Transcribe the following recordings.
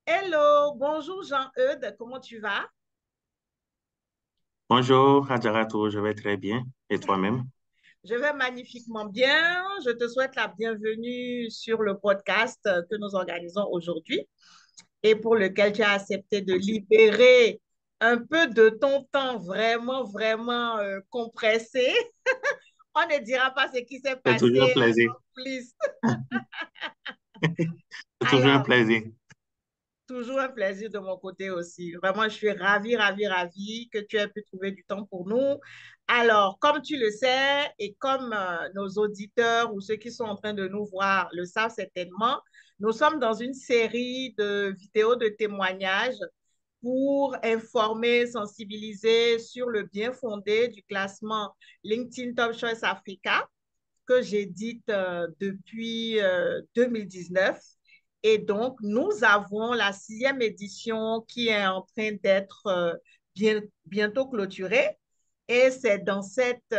Hello, bonjour Jean-Eudes, comment tu vas? Bonjour, Hadjaratou, je vais très bien. Et toi-même? Je vais magnifiquement bien. Je te souhaite la bienvenue sur le podcast que nous organisons aujourd'hui et pour lequel tu as accepté de Merci. libérer un peu de ton temps vraiment compressé. On ne dira pas ce qui s'est C'est toujours un passé plaisir. en plus. C'est toujours un Alors, plaisir. toujours un plaisir de mon côté aussi. Vraiment, je suis ravie que tu aies pu trouver du temps pour nous. Alors, comme tu le sais et comme nos auditeurs ou ceux qui sont en train de nous voir le savent certainement, nous sommes dans une série de vidéos de témoignages pour informer, sensibiliser sur le bien fondé du classement LinkedIn Top Choice Africa que j'édite depuis 2019. Et donc, nous avons la sixième édition qui est en train d'être bientôt clôturée. Et c'est dans cette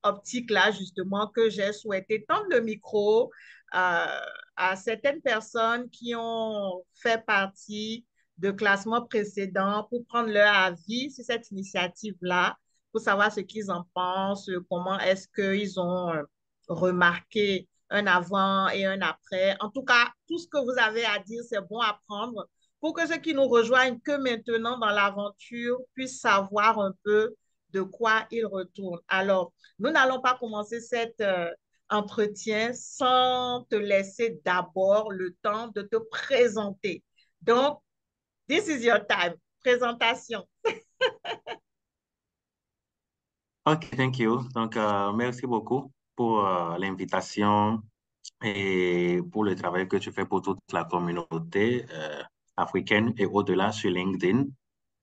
optique-là, justement, que j'ai souhaité tendre le micro à certaines personnes qui ont fait partie de classements précédents pour prendre leur avis sur cette initiative-là, pour savoir ce qu'ils en pensent, comment est-ce qu'ils ont remarqué un avant et un après. En tout cas, tout ce que vous avez à dire, c'est bon à prendre pour que ceux qui nous rejoignent que maintenant dans l'aventure puissent savoir un peu de quoi ils retournent. Alors, nous n'allons pas commencer cet entretien sans te laisser d'abord le temps de te présenter. Donc, this is your time. Présentation. OK, thank you. Donc, merci beaucoup pour l'invitation et pour le travail que tu fais pour toute la communauté africaine et au-delà sur LinkedIn.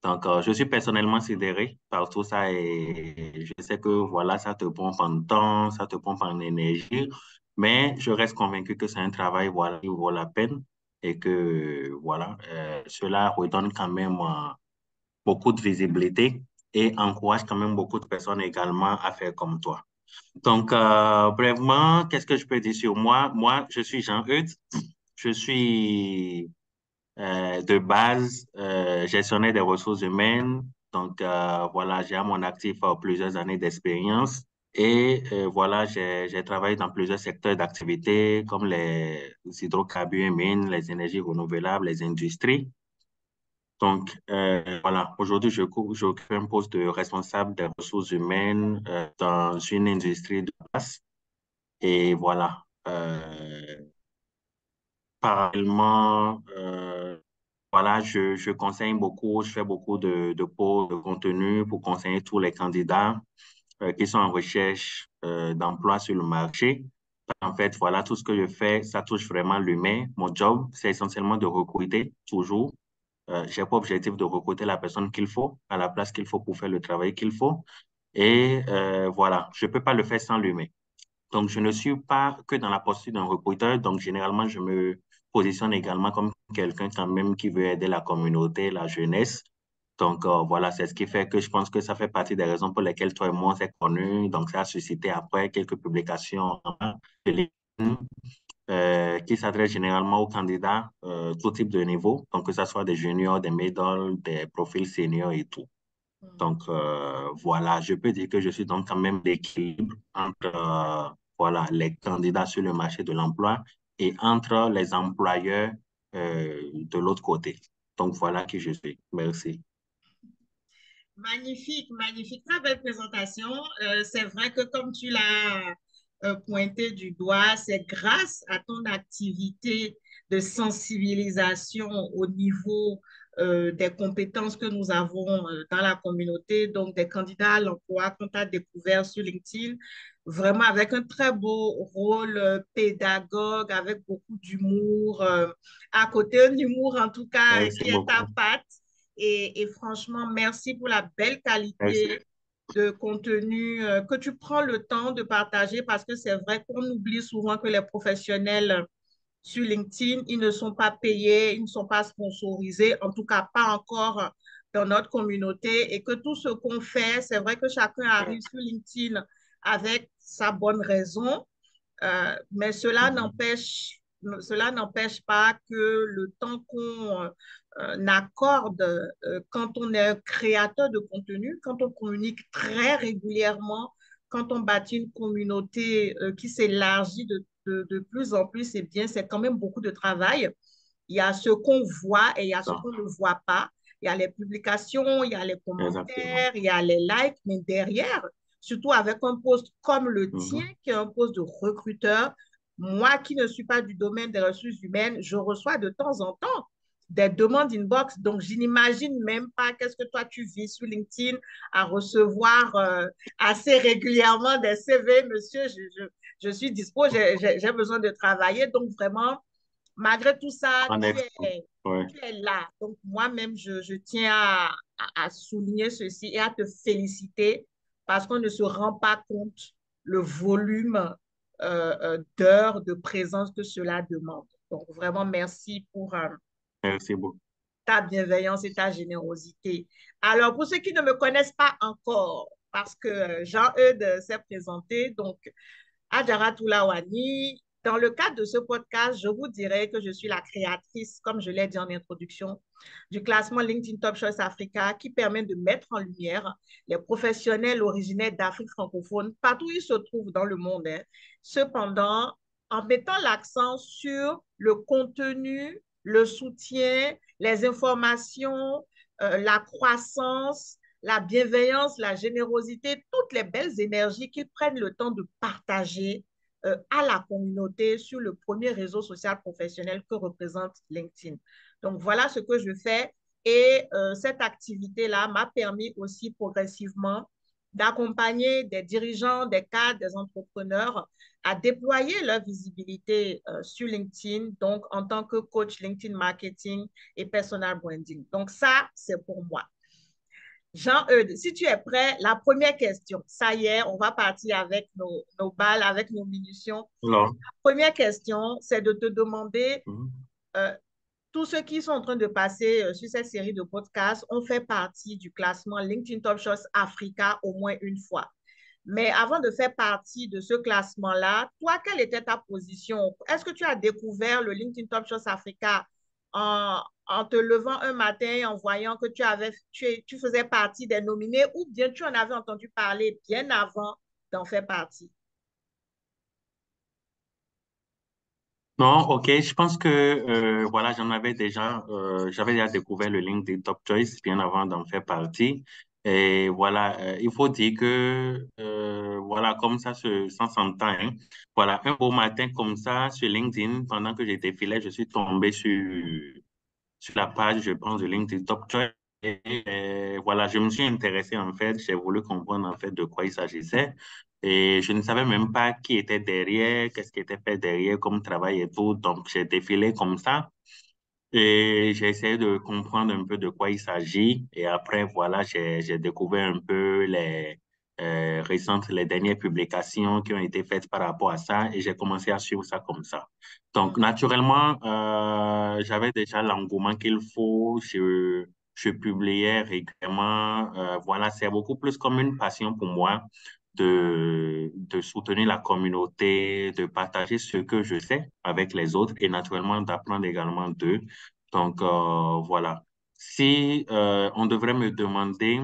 Donc, je suis personnellement sidéré par tout ça et je sais que voilà, ça te pompe en temps, ça te pompe en énergie, mais je reste convaincu que c'est un travail voilà, qui vaut la peine et que voilà, cela redonne quand même beaucoup de visibilité et encourage quand même beaucoup de personnes également à faire comme toi. Donc, brièvement, qu'est-ce que je peux dire sur moi? Moi, je suis Jean-Eudes. Je suis de base gestionnaire des ressources humaines. Donc, voilà, j'ai à mon actif plusieurs années d'expérience. Et voilà, j'ai travaillé dans plusieurs secteurs d'activité comme les hydrocarbures et mines, les énergies renouvelables, les industries. Donc, voilà, aujourd'hui, j'occupe un poste de responsable des ressources humaines dans une industrie de base. Et voilà, parallèlement, voilà, je conseille beaucoup, je fais beaucoup de posts de contenu pour conseiller tous les candidats qui sont en recherche d'emploi sur le marché. En fait, voilà, tout ce que je fais, ça touche vraiment l'humain. Mon job, c'est essentiellement de recruter toujours. J'ai pas objectif de recruter la personne qu'il faut, à la place qu'il faut pour faire le travail qu'il faut. Et voilà, je peux pas le faire sans l'humain. Donc, je ne suis pas que dans la posture d'un recruteur. Donc, généralement, je me positionne également comme quelqu'un quand même qui veut aider la communauté, la jeunesse. Donc, voilà, c'est ce qui fait que je pense que ça fait partie des raisons pour lesquelles toi et moi, on s'est connus. Donc, ça a suscité après quelques publications de LinkedIn, qui s'adressent généralement aux candidats, tout type de niveau. Donc, que ce soit des juniors, des middle, des profils seniors et tout. Donc, voilà, je peux dire que je suis donc quand même d'équilibre entre voilà, les candidats sur le marché de l'emploi et entre les employeurs de l'autre côté. Donc, voilà qui je suis. Merci. Magnifique, très belle présentation. C'est vrai que comme tu l'as pointé du doigt, c'est grâce à ton activité de sensibilisation au niveau des compétences que nous avons dans la communauté, donc des candidats à l'emploi qu'on a découvert sur LinkedIn, vraiment avec un très beau rôle pédagogue, avec beaucoup d'humour, à côté un humour en tout cas Merci qui est à beaucoup. patte. Et franchement, merci pour la belle Merci. qualité de contenu que tu prends le temps de partager parce que c'est vrai qu'on oublie souvent que les professionnels sur LinkedIn, ils ne sont pas payés, ils ne sont pas sponsorisés, en tout cas pas encore dans notre communauté et que tout ce qu'on fait, c'est vrai que chacun arrive sur LinkedIn avec sa bonne raison, mais cela Mhm. n'empêche cela n'empêche pas que le temps qu'on accorde quand on est créateur de contenu, quand on communique très régulièrement, quand on bâtit une communauté qui s'élargit de plus en plus, c'est bien, c'est quand même beaucoup de travail. Il y a ce qu'on voit et il y a ce Ça, qu'on ne voit pas. Il y a les publications, il y a les exactement. commentaires, il y a les likes, mais derrière, surtout avec un poste comme le tien, Mhm. qui est un poste de recruteur, moi qui ne suis pas du domaine des ressources humaines, je reçois de temps en temps des demandes inbox. Donc, je n'imagine même pas qu'est-ce que toi tu vis sur LinkedIn à recevoir assez régulièrement des CV. Monsieur, je suis dispo, j'ai besoin de travailler. Donc, vraiment, malgré tout ça, En effet, ouais. tu es là. Donc, moi-même, je tiens à souligner ceci et à te féliciter parce qu'on ne se rend pas compte le volume d'heures de présence que cela demande. Donc, vraiment, merci pour Merci beaucoup. ta bienveillance et ta générosité. Alors, pour ceux qui ne me connaissent pas encore, parce que Jean-Eudes s'est présenté, donc Adjara Toulawani. Dans le cadre de ce podcast, je vous dirais que je suis la créatrice, comme je l'ai dit en introduction, du classement LinkedIn Top Choice Africa qui permet de mettre en lumière les professionnels originaires d'Afrique francophone, partout où ils se trouvent dans le monde, hein. Cependant, en mettant l'accent sur le contenu, le soutien, les informations, la croissance, la bienveillance, la générosité, toutes les belles énergies qu'ils prennent le temps de partager à la communauté sur le premier réseau social professionnel que représente LinkedIn. Donc voilà ce que je fais et cette activité-là m'a permis aussi progressivement d'accompagner des dirigeants, des cadres, des entrepreneurs à déployer leur visibilité sur LinkedIn, donc en tant que coach LinkedIn marketing et personal branding. Donc ça, c'est pour moi. Jean-Eudes, si tu es prêt, la première question, ça y est, on va partir avec nos balles, avec nos munitions. Alors, Première question, c'est de te demander, mhm. euh, tous ceux qui sont en train de passer sur cette série de podcasts ont fait partie du classement LinkedIn Top Shots Africa au moins une fois. Mais avant de faire partie de ce classement-là, toi, quelle était ta position? Est-ce que tu as découvert le LinkedIn Top Shots Africa en te levant un matin et en voyant que tu faisais partie des nominés ou bien tu en avais entendu parler bien avant d'en faire partie? Non, ok, je pense que voilà, j'avais déjà découvert le link des Top Choice bien avant d'en faire partie. Et voilà, il faut dire que voilà, comme ça s'entend, hein. Voilà, un beau matin comme ça sur LinkedIn, pendant que j'étais défilé, je suis tombé sur la page, je pense, de LinkedIn Top Choice. Et voilà, je me suis intéressé en fait, j'ai voulu comprendre en fait de quoi il s'agissait. Et je ne savais même pas qui était derrière, qu'est-ce qui était fait derrière comme travail et tout. Donc, j'ai défilé comme ça et j'ai essayé de comprendre un peu de quoi il s'agit. Et après, voilà, j'ai découvert un peu les dernières publications qui ont été faites par rapport à ça et j'ai commencé à suivre ça comme ça. Donc, Mm, naturellement, j'avais déjà l'engouement qu'il faut. Je publiais régulièrement. Voilà, c'est beaucoup plus comme une passion pour moi de soutenir la communauté, de partager ce que je sais avec les autres et naturellement d'apprendre également d'eux. Donc, voilà. Si on devrait me demander,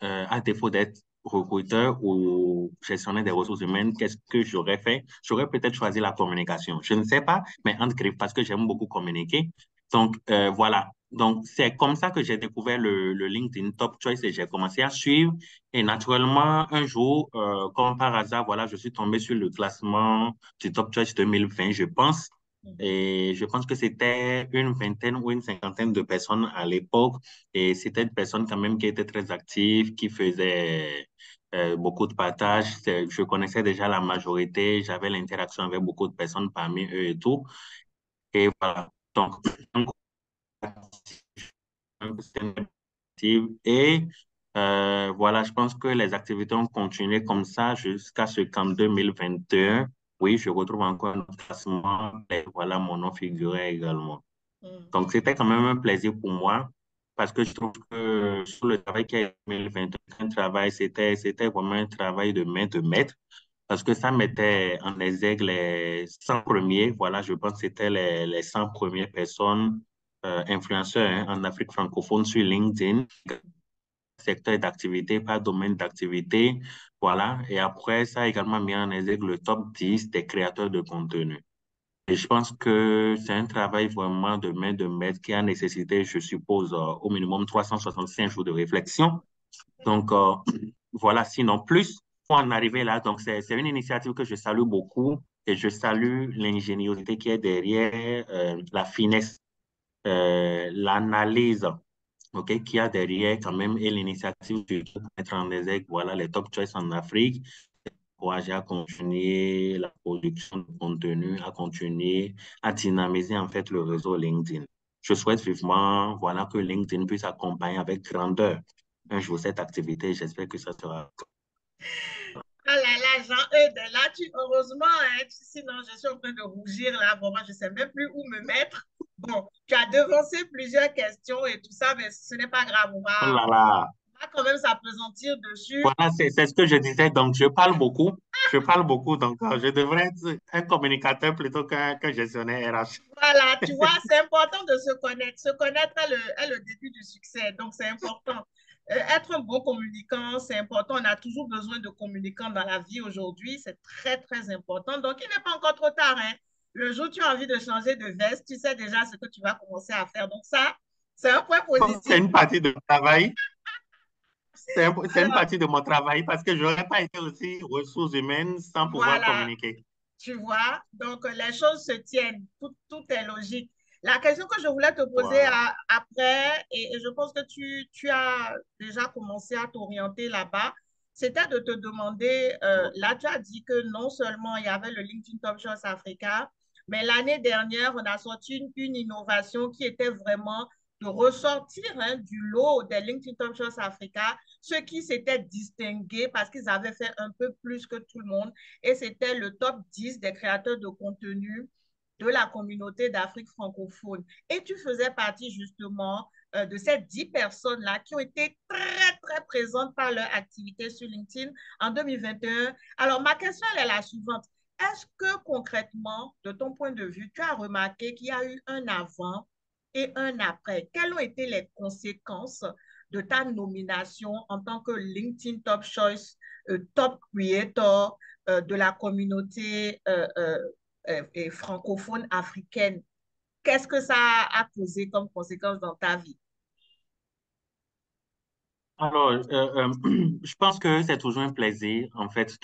à défaut d'être recruteur ou gestionnaire des ressources humaines, qu'est-ce que j'aurais fait? J'aurais peut-être choisi la communication. Je ne sais pas, mais entre griffes, parce que j'aime beaucoup communiquer. Donc, voilà. Donc, c'est comme ça que j'ai découvert le LinkedIn Top Choice et j'ai commencé à suivre. Et naturellement, un jour, comme par hasard, voilà, je suis tombé sur le classement du Top Choice 2020, je pense. mhm, Et je pense que c'était une vingtaine ou une cinquantaine de personnes à l'époque. Et c'était une personne quand même qui était très active, qui faisait beaucoup de partages. Je connaissais déjà la majorité, j'avais l'interaction avec beaucoup de personnes parmi eux et tout. Et voilà. Donc, et voilà, je pense que les activités ont continué comme ça jusqu'à ce qu'en 2021, oui, je retrouve encore un classement. Et voilà, mon nom figurait également. Donc, mhm, c'était quand même un plaisir pour moi parce que je trouve que sur le travail qui a été 2021, un travail, c'était vraiment un travail de main de maître. parce que ça mettait en exergue les 100 premiers, voilà, je pense que c'était les 100 premières personnes influenceurs hein, en Afrique francophone sur LinkedIn, secteur d'activité, par domaine d'activité, voilà. Et après, ça a également mis en exergue le top 10 des créateurs de contenu. Et je pense que c'est un travail vraiment de main de maître qui a nécessité, je suppose, au minimum 365 jours de réflexion. Donc, voilà, sinon plus, pour en arriver là, donc c'est une initiative que je salue beaucoup et je salue l'ingéniosité qui est derrière, la finesse, l'analyse, OK, qui a derrière quand même et l'initiative de mettre en exergue, voilà, les top choice en Afrique, encourager à continuer la production de contenu, à continuer à dynamiser en fait le réseau LinkedIn. Je souhaite vivement, voilà, que LinkedIn puisse accompagner avec grandeur un jour cette activité. J'espère que ça sera. Ah là là, Jean-Eudes, là, heureusement, hein, sinon je suis en train de rougir là, vraiment, je ne sais même plus où me mettre. Bon, tu as devancé plusieurs questions et tout ça, mais ce n'est pas grave, Oh là là. on va quand même s'appesantir dessus. Voilà, c'est ce que je disais. Donc, je parle beaucoup. Je parle beaucoup. Donc, je devrais être un communicateur plutôt qu'un gestionnaire RH. Voilà, tu vois, c'est important de se connaître. Se connaître est le début du succès, donc c'est important. Être un bon communicant, c'est important. On a toujours besoin de communicants dans la vie aujourd'hui. C'est très, très important. Donc, il n'est pas encore trop tard, hein. Le jour où tu as envie de changer de veste, tu sais déjà ce que tu vas commencer à faire. Donc, ça, c'est un point C'est positif. une partie de mon travail. C'est une Alors, partie de mon travail parce que je n'aurais pas été aussi ressources humaines sans pouvoir voilà, communiquer. tu vois. Donc, les choses se tiennent. Tout est logique. La question que je voulais te poser Voilà. après, et je pense que tu as déjà commencé à t'orienter là-bas, c'était de te demander, là, tu as dit que non seulement il y avait le LinkedIn Top Choice Africa, mais l'année dernière, on a sorti une innovation qui était vraiment de ressortir hein, du lot des LinkedIn Top Choice Africa, ceux qui s'étaient distingués parce qu'ils avaient fait un peu plus que tout le monde et c'était le top 10 des créateurs de contenu de la communauté d'Afrique francophone. Et tu faisais partie justement de ces 10 personnes-là qui ont été très, très présentes par leur activité sur LinkedIn en 2021. Alors, ma question elle est la suivante. Est-ce que concrètement, de ton point de vue, tu as remarqué qu'il y a eu un avant et un après? Quelles ont été les conséquences de ta nomination en tant que LinkedIn Top Choice Top Creator de la communauté francophone africaine? Qu'est-ce que ça a causé comme conséquence dans ta vie? Alors, je pense que c'est toujours un plaisir, en fait,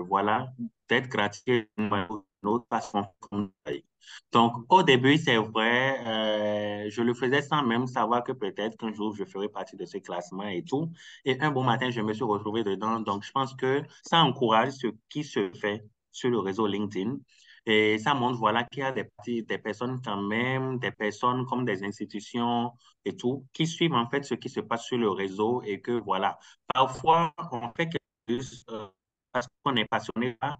voilà, d'être gratifié d'une autre façon. Donc, au début, c'est vrai, je le faisais sans même savoir que peut-être qu'un jour, je ferais partie de ce classement et tout. Et un bon matin, je me suis retrouvé dedans. Donc, je pense que ça encourage ce qui se fait sur le réseau LinkedIn. Et ça montre, voilà, qu'il y a des personnes quand même, des personnes comme des institutions et tout, qui suivent en fait ce qui se passe sur le réseau et que voilà, parfois on fait quelque chose parce qu'on est passionné par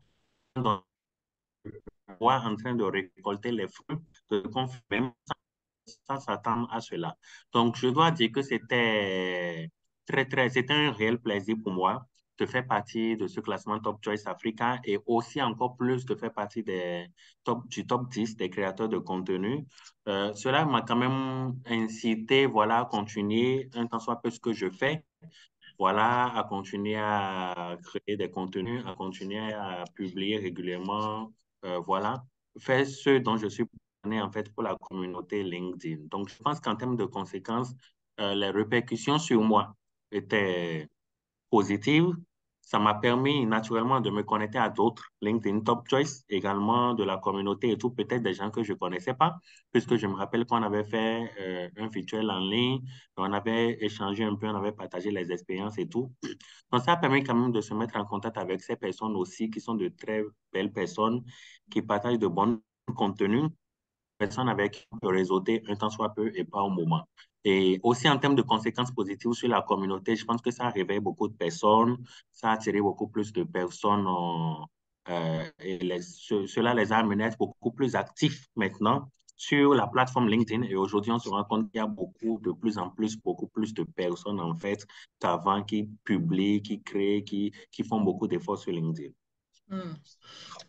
voit en train de récolter les fruits de qu'on fait même sans s'attendre à cela. Donc, je dois dire que c'était un réel plaisir pour moi de faire partie de ce classement Top Choice Africa et aussi encore plus de faire partie du top 10 des créateurs de contenu. Cela m'a quand même incité, voilà, à continuer un tant soit peu ce que je fais, voilà, à continuer à créer des contenus, à continuer à publier régulièrement, voilà, faire ce dont je suis passionné en fait pour la communauté LinkedIn. Donc, je pense qu'en termes de conséquences, les répercussions sur moi étaient positive. Ça m'a permis naturellement de me connecter à d'autres LinkedIn Top Choice, également de la communauté et tout, peut-être des gens que je ne connaissais pas, puisque je me rappelle qu'on avait fait un virtuel en ligne, on avait échangé un peu, on avait partagé les expériences et tout. Donc, ça a permis quand même de se mettre en contact avec ces personnes aussi, qui sont de très belles personnes, qui partagent de bons contenus personnes avec qui on peut réseauter un temps soit peu et pas au moment. Et aussi en termes de conséquences positives sur la communauté, je pense que ça réveille beaucoup de personnes, ça a attiré beaucoup plus de personnes et cela les a amenés à être beaucoup plus actifs maintenant sur la plateforme LinkedIn. Et aujourd'hui, on se rend compte qu'il y a de plus en plus, beaucoup plus de personnes en fait qu'avant qui publient, qui créent, qui font beaucoup d'efforts sur LinkedIn. Hmm.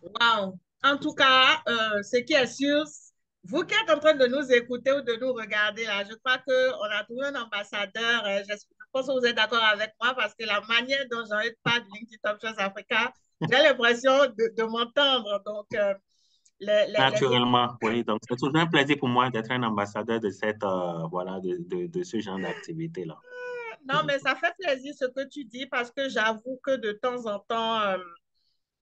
Wow. En tout cas, ce qui est sûr, vous qui êtes en train de nous écouter ou de nous regarder là, je crois qu'on a trouvé un ambassadeur. Je pense que vous êtes d'accord avec moi parce que la manière dont Jean-Yves parle de LinkedIn Top Choice Africa, j'ai l'impression de m'entendre. Donc, les autres. Naturellement, oui. Donc, c'est toujours un plaisir pour moi d'être un ambassadeur de cette, voilà, de ce genre d'activité-là. Non, mais ça fait plaisir ce que tu dis parce que j'avoue que de temps en temps,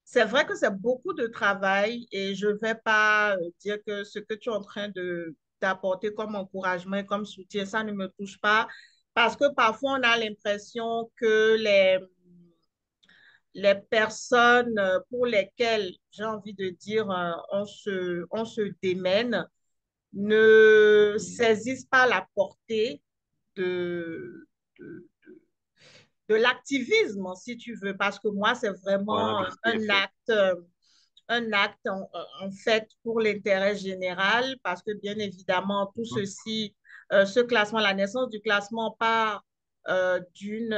c'est vrai que c'est beaucoup de travail et je ne vais pas dire que ce que tu es en train de d'apporter comme encouragement et comme soutien, ça ne me touche pas parce que parfois on a l'impression que les personnes pour lesquelles, j'ai envie de dire, on se démène, ne Mhm. saisissent pas la portée de, de, de l'activisme, si tu veux, parce que moi, c'est Voilà, vraiment tout à fait. un acte en fait pour l'intérêt général, parce que bien évidemment, tout Mhm. ceci, ce classement, la naissance du classement part d'une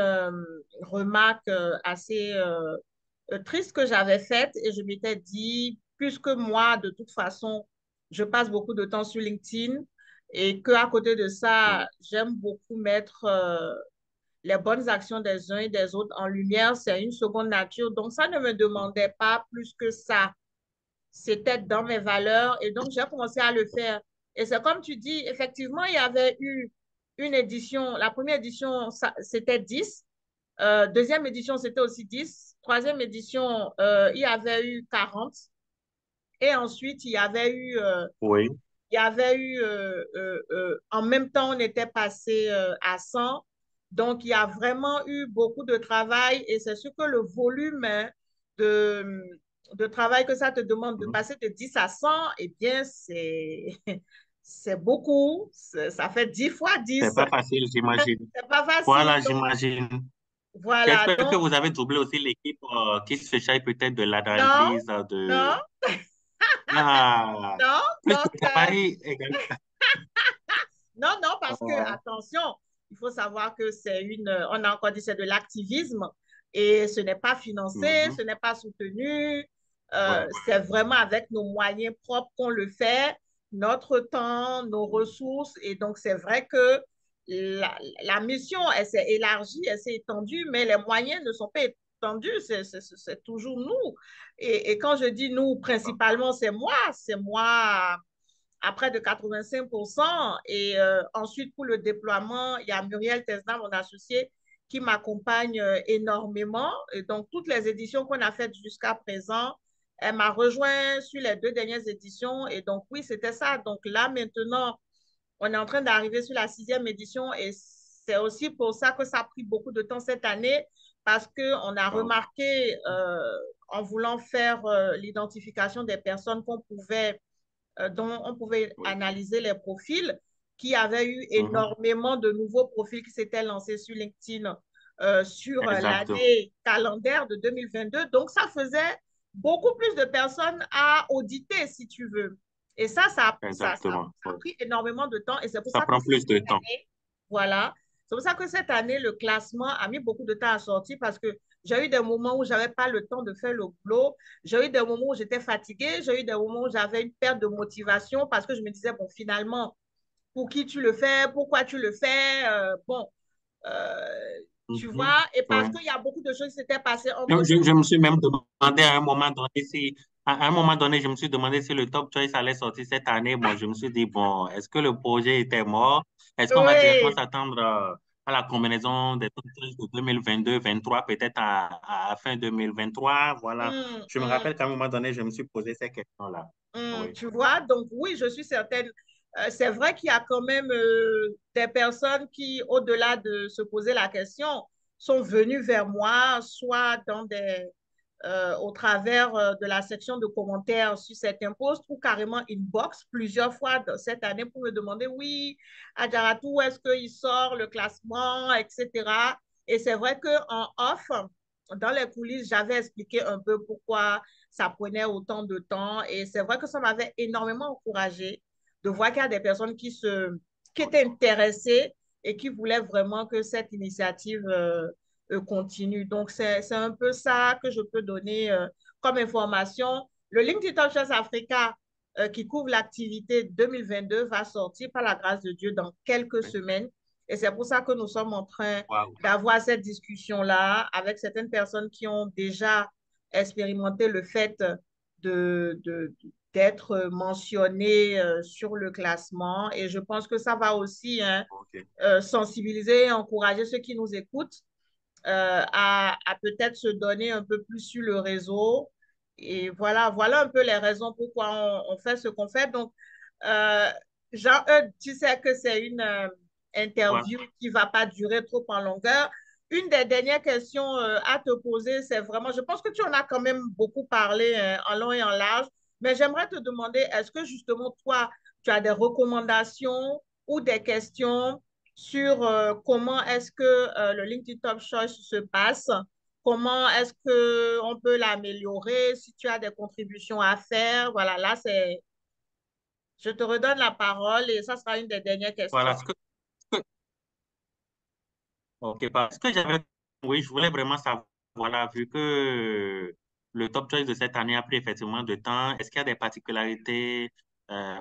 remarque assez triste que j'avais faite et je m'étais dit, puisque moi, de toute façon, je passe beaucoup de temps sur LinkedIn et qu'à côté de ça, Oui. j'aime beaucoup mettre les bonnes actions des uns et des autres en lumière, c'est une seconde nature. Donc, ça ne me demandait pas plus que ça. C'était dans mes valeurs et donc j'ai commencé à le faire. Et c'est comme tu dis, effectivement, il y avait eu une édition. La première édition, c'était 10. Deuxième édition, c'était aussi 10. Troisième édition, il y avait eu 40. Et ensuite, Oui. il y avait eu, en même temps, on était passé à 100. Donc, il y a vraiment eu beaucoup de travail et c'est sûr que le volume hein, de, de travail que ça te demande de Mhm. passer de 10 à 100, eh bien, c'est beaucoup. Ça fait 10 fois C'est 10. pas facile, j'imagine. C'est pas facile. Voilà, Donc, j'imagine. voilà. J'espère que Donc, vous avez doublé aussi l'équipe qui se charge peut-être de non, l'analyse non, de... Ah, non. plus Donc, de travail également. non, non, parce que, Euh, attention, il faut savoir que on a encore dit, c'est de l'activisme et ce n'est pas financé, mhm. ce n'est pas soutenu. Ouais. C'est vraiment avec nos moyens propres qu'on le fait, notre temps, nos ressources. Et donc, c'est vrai que la mission, elle s'est élargie, elle s'est étendue, mais les moyens ne sont pas étendus, c'est toujours nous. Et quand je dis nous, principalement, c'est moi à près de 85%. Et ensuite, pour le déploiement, il y a Muriel Tesna, mon associé, qui m'accompagne énormément. Et donc, toutes les éditions qu'on a faites jusqu'à présent, elle m'a rejoint sur les deux dernières éditions. Et donc, oui, c'était ça. Donc là, maintenant, on est en train d'arriver sur la sixième édition et c'est aussi pour ça que ça a pris beaucoup de temps cette année parce qu'on a Wow. remarqué en voulant faire l'identification des personnes dont on pouvait Oui. analyser les profils, qui avait eu Mhm. énormément de nouveaux profils qui s'étaient lancés sur LinkedIn sur Exactement. l'année calendaire de 2022. Donc, ça faisait beaucoup plus de personnes à auditer, si tu veux. Et Exactement. ça a Oui. pris énormément de temps. Et c'est pour Ça ça que prend plus de cette temps. année, voilà, c'est pour ça que cette année, le classement a mis beaucoup de temps à sortir parce que j'ai eu des moments où je n'avais pas le temps de faire le boulot. J'ai eu des moments où j'étais fatiguée. J'ai eu des moments où j'avais une perte de motivation parce que je me disais, bon, finalement, pour qui tu le fais? Pourquoi tu le fais? Bon, euh, tu Mhm. vois, et parce Ouais. qu'il y a beaucoup de choses qui s'étaient passées entre-temps. Je me suis même demandé à un moment donné si, à un moment donné, je me suis demandé si le Top Choice allait sortir cette année. Bon, je me suis dit, bon, est-ce que le projet était mort? Est-ce qu'on va directement Oui. s'attendre à la combinaison des Top Choice de 2022-23, peut-être à fin 2023? Voilà. Hum, Je me hum. rappelle qu'à un moment donné, je me suis posé ces questions-là. Oui. Tu vois, donc oui, je suis certaine. C'est vrai qu'il y a quand même des personnes qui, au-delà de se poser la question, sont venues vers moi, soit au travers de la section de commentaires sur certains posts ou carrément inbox plusieurs fois cette année pour me demander, oui, Adjaratou, est-ce qu'il sort le classement, etc. Et c'est vrai qu'en off, dans les coulisses, j'avais expliqué un peu pourquoi ça prenait autant de temps. Et c'est vrai que ça m'avait énormément encouragée de voir qu'il y a des personnes qui étaient intéressées et qui voulaient vraiment que cette initiative continue. Donc, c'est un peu ça que je peux donner comme information, le LinkedIn Top Chance Africa qui couvre l'activité 2022 va sortir par la grâce de Dieu dans quelques semaines. Et c'est pour ça que nous sommes en train Wow. d'avoir cette discussion-là avec certaines personnes qui ont déjà expérimenté le fait d'être mentionnées sur le classement. Et je pense que ça va aussi hein, OK. sensibiliser et encourager ceux qui nous écoutent à peut-être se donner un peu plus sur le réseau. Et voilà, voilà un peu les raisons pourquoi on fait ce qu'on fait. Donc, euh, Jean, tu sais que c'est une Voilà. interview qui ne va pas durer trop en longueur. Une des dernières questions à te poser, c'est vraiment, je pense que tu en as quand même beaucoup parlé en long et en large, mais j'aimerais te demander, est-ce que justement toi, tu as des recommandations ou des questions sur comment est-ce que le LinkedIn Top Choice se passe, comment est-ce qu'on peut l'améliorer, si tu as des contributions à faire. Voilà, là, je te redonne la parole et ça sera une des dernières questions. Voilà OK, parce que oui, je voulais vraiment savoir, voilà, vu que le Top Choice de cette année a pris effectivement de temps, est-ce qu'il y a des particularités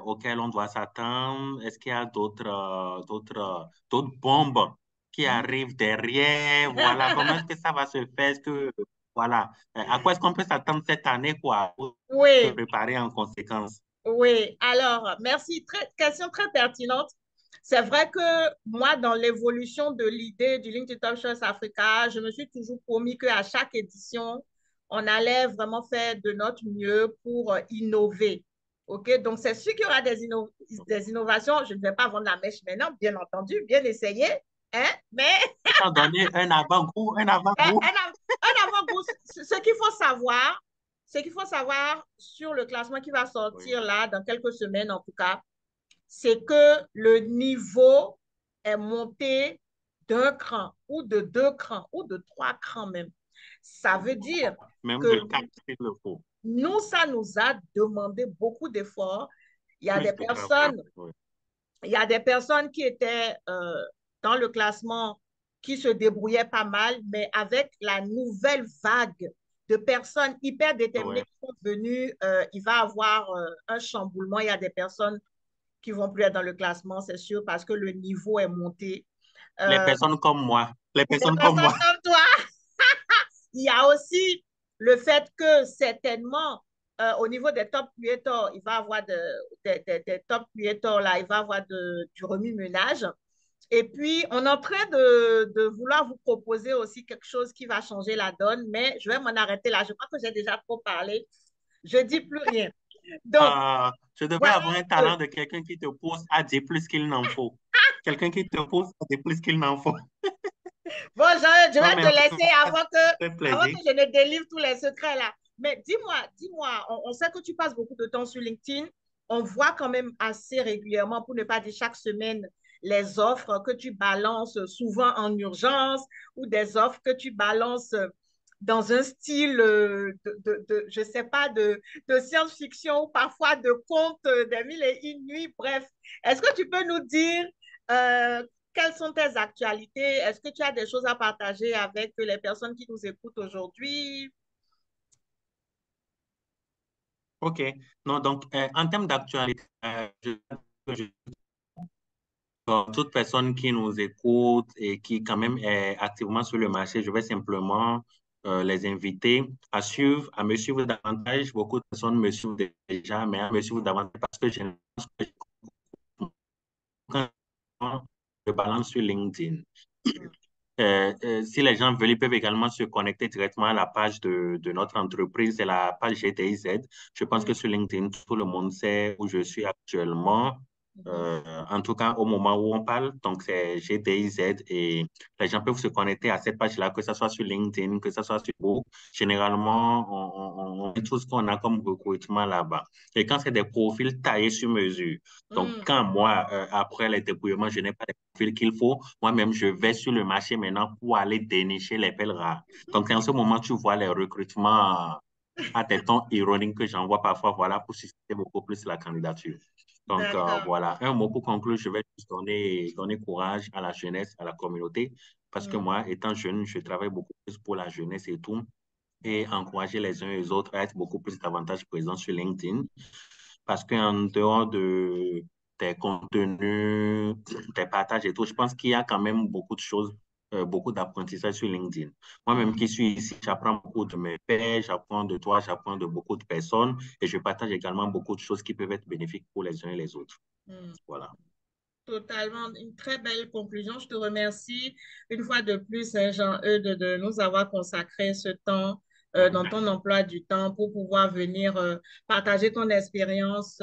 auxquelles on doit s'attendre? Est-ce qu'il y a d'autres bombes qui arrivent derrière? Voilà, comment est-ce que ça va se faire? Voilà, à quoi est-ce qu'on peut s'attendre cette année, quoi, pour se Oui, préparer en conséquence? oui. Alors, merci. Question très pertinente. C'est vrai que moi, dans l'évolution de l'idée du LinkedIn Top Choice Africa, je me suis toujours promis qu'à chaque édition, on allait vraiment faire de notre mieux pour innover. OK? Donc, c'est sûr qu'il y aura des innovations. Je ne vais pas vendre la mèche maintenant, bien entendu, bien essayé. Hein? Mais Étant donné un avant-goût. un avant-goût, ce qu'il faut savoir sur le classement qui va Oui, sortir là, dans quelques semaines en tout cas, c'est que le niveau est monté d'un cran ou de deux crans ou de trois crans même. Ça veut dire même de que quatre s'il le faut, nous, ça nous a demandé beaucoup d'efforts. Il y a des plus de travail. personnes, Oui. il y a des personnes qui étaient dans le classement qui se débrouillaient pas mal, mais avec la nouvelle vague de personnes hyper déterminées Ouais. qui sont venues, il va y avoir un chamboulement. Il y a des personnes qui vont plus être dans le classement, c'est sûr, parce que le niveau est monté. Les Euh, personnes comme moi, les des personnes comme personnes moi. comme toi, il y a aussi le fait que certainement, au niveau des top creators, il va y avoir des top creators, là, il va y avoir du remue-ménage. Et puis, on est en train de vouloir vous proposer aussi quelque chose qui va changer la donne, mais je vais m'en arrêter là. Je crois que j'ai déjà trop parlé. Je ne dis plus rien. Donc, Je devrais voilà avoir un un peu. talent de quelqu'un qui te pousse à dire plus qu'il n'en faut. Quelqu'un qui te pousse à dire plus qu'il n'en faut. Bon, je Non, vais mais te en tout laisser cas, ça fait avant que plaisir. je ne délivre tous les secrets là. Mais dis-moi, on sait que tu passes beaucoup de temps sur LinkedIn. On voit quand même assez régulièrement, pour ne pas dire chaque semaine, les offres que tu balances souvent en urgence ou des offres que tu balances dans un style je sais pas, de science-fiction ou parfois de contes des mille et une nuits. Bref, est-ce que tu peux nous dire quelles sont tes actualités? Est-ce que tu as des choses à partager avec les personnes qui nous écoutent aujourd'hui? OK. Non, donc, en termes d'actualité, comme toute personne qui nous écoute et qui quand même est activement sur le marché, je vais simplement les inviter à suivre, à me suivre davantage. Beaucoup de personnes me suivent déjà, mais à me suivre davantage parce que je pense que je balance sur LinkedIn. Si les gens veulent, ils peuvent également se connecter directement à la page de notre entreprise, c'est la page GTIZ. Je pense que Mhm, sur LinkedIn, tout le monde sait où je suis actuellement. mhm. En tout cas, au moment où on parle, donc c'est GTIZ et les gens peuvent se connecter à cette page-là, que ce soit sur LinkedIn, que ce soit sur Facebook. Généralement, on met tout ce qu'on a comme recrutement là-bas. Et quand c'est des profils taillés sur mesure, donc Mm. quand moi, après les débrouillements, je n'ai pas les profils qu'il faut, moi-même, je vais sur le marché maintenant pour aller dénicher les pelles rares. Donc, en ce moment, tu vois les recrutements à des tons ironiques que j'envoie parfois, voilà, pour susciter beaucoup plus la candidature. Donc, D'accord. voilà, un mot pour conclure, je vais juste donner courage à la jeunesse, à la communauté, parce que Mm. moi, étant jeune, je travaille beaucoup plus pour la jeunesse et tout. et encourager les uns et les autres à être beaucoup plus davantage présents sur LinkedIn. Parce qu'en dehors de tes contenus, tes partages et tout, je pense qu'il y a quand même beaucoup de choses, beaucoup d'apprentissage sur LinkedIn. Moi-même qui suis ici, j'apprends beaucoup de mes pairs, j'apprends de toi, j'apprends de beaucoup de personnes et je partage également beaucoup de choses qui peuvent être bénéfiques pour les uns et les autres. Mm. Voilà. Totalement, une très belle conclusion. Je te remercie une fois de plus, hein, Jean-Eudes, de nous avoir consacré ce temps dans ton emploi du temps pour pouvoir venir partager ton expérience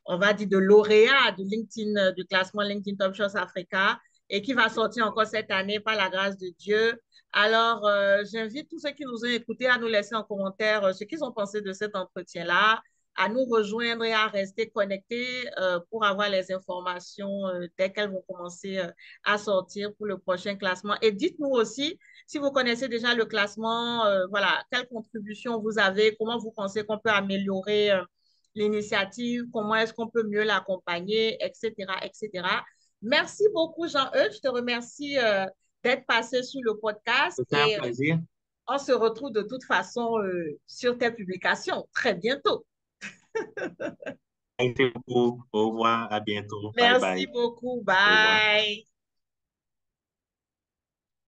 on va dire, de lauréat du LinkedIn, du classement LinkedIn Top Shots Africa et qui va sortir encore cette année par la grâce de Dieu. Alors, j'invite tous ceux qui nous ont écoutés à nous laisser en commentaire ce qu'ils ont pensé de cet entretien-là, à nous rejoindre et à rester connectés pour avoir les informations dès qu'elles vont commencer à sortir pour le prochain classement. Et dites-nous aussi, si vous connaissez déjà le classement, voilà, quelle contribution vous avez, comment vous pensez qu'on peut améliorer l'initiative, comment est-ce qu'on peut mieux l'accompagner, etc., etc. Merci beaucoup, Jean-Eudes. Je te remercie d'être passé sur le podcast C'était un et plaisir. on se retrouve de toute façon sur tes publications très bientôt. Merci beaucoup. Au revoir. À bientôt. Bye Merci bye. beaucoup. Au revoir. Bye.